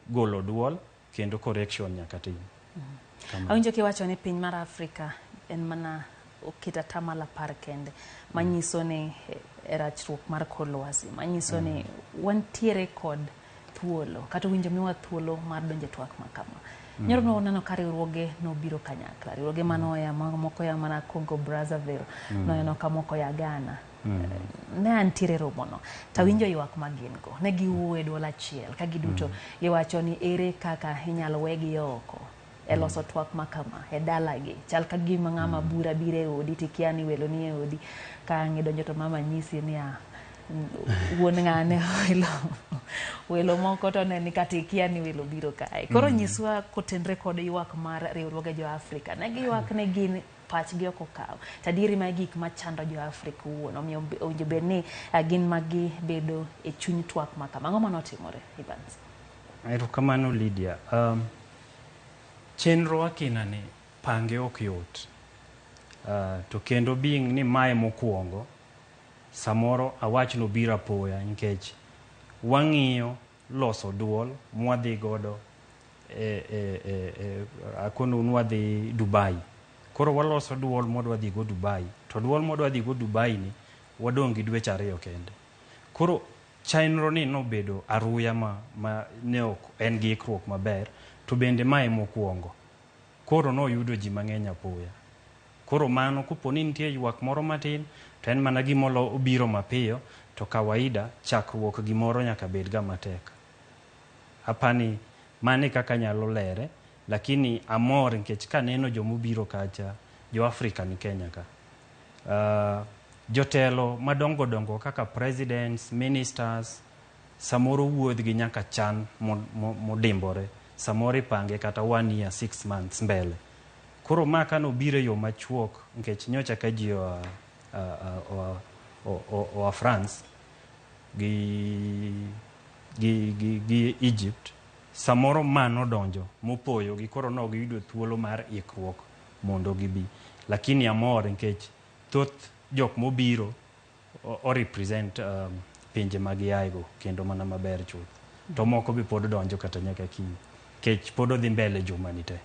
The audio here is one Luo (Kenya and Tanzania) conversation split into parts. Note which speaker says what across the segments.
Speaker 1: golo duol kendo correction nyaka tim.
Speaker 2: Awinjo kiwacho ni piny mar Afrika en mana okita tamala par kende manyiso ni rachruok mar kor lwasi, manyiso ni wantiere kod thuolo kata winjo miwa thuolo mar donje twak makama. Nyoro no nano ka riwruoge no biro kanyakla, riwruoge manoya moko ya mana Congo Brazzaville, no ka moko ya Ghana. Ne antiere romono tawinjo ywak magin go, ne giwuoyo e dwol achiel ka giduto giwacho ni ere kaka inyalo wegi oko e loso twak makama e dalagi, chal ka gima ng'ama bura bire e odi tikia ni welo ni e odi ka ng'idonjo to mama nyisi ni wuon ng'ane welo moko to ne ni katikia ni welo biro kae. Koro nyiswa kotenre kod ywak mar riwruoge jo Afrika, ne giywak ne gin pachgi oko kaw tadieri ma gik machando jo Afrika wuon, omiyo owinjo bed ni gin magi bedo e chuny twak makama. Ang'o manotimore Evans?
Speaker 1: Erokamano Lydia. Chenro akinani pange ok yot, to kendo being ni mae mokwongo samoro awach no biro apoya nikech wang'iyo loso duol mwadhi godo akono nwadhi Dubai. Koro waloso duol modwa dhi go Dubai, to duol modwa dhi go Dubai ni wadong' gi dweche 2 kende. Koro chenro ni nobedo aruya ma ne ok en gi ikruok maber, to bende mae mokwongo. Koro no yudo ji mang'eny apoya. Koro mano kuponi nitie ywak moro matin, to en mana gimolo obiro mapiyo, to kawaida chakruok gimoro nyaka bed ga matek. Apani mane kaka nyalo lere, lakini amor nikech kaneno jomobiro kacha, jo Afrika ni Kenya ka. Jotelo madongo dongo kaka presidents, ministers, samoro wuodh gi nyaka chan modimbore, samoro ipange kata 1 year 6 months mbele. Koro maka no biro yo machuok nikech nyocha ka ji o France gi Egypt, samoro mano donjo mopoyo gi koro no giyudo thuolo mar ikruok mondo gibi. Lakini amor nikech thoth jok mobiro o represent pinje magiago kendo mana maber chuth. To moko bi pod donjo kata nyaka kiny. Kech pod odhi mbele juma ni te.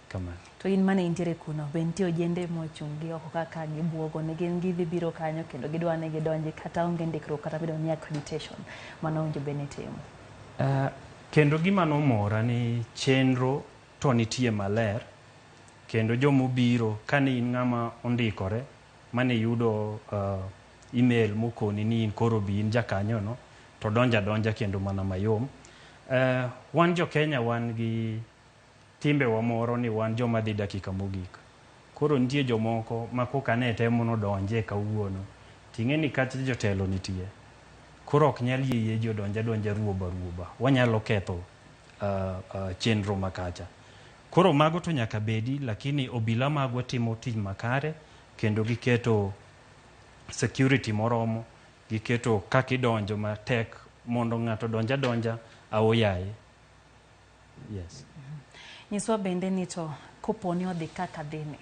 Speaker 1: Kamano.
Speaker 2: To in mane intiere kuno, be nitie ojende mochungi oko kaka gibuogo ne gin gidhi biro kanyo kendo gidwa ne gidonji kata onge ndikruok kata bedo ni accreditation mano onjo be ne timo?
Speaker 1: Kendo gima nomora ni chenro to nitie maler, kendo jomobiro kane in ng'ama ondikore mane yudo email mokoni ni in koro bi in jakanyo no, to donja kendo mana mayom. Wan jo Kenya wan gi timbe wa moro ni wan joma dhi dakika mogik. Koro nitie jomoko ma koka ne temo no donje kawuono, ting'e ni kata jotelo nitie. Koro ok nyal yie ji donja ruoba. Wanyalo ketho chenro makacha. Koro mago to nyaka bedi, lakini obila magwa timo tich makare, kendo giketo security moromo, giketo kakidonjo matek mondo ng'ato donja aoyaye. Yes.
Speaker 2: Nyiswa bende ni to koponi odhi kaka dhini,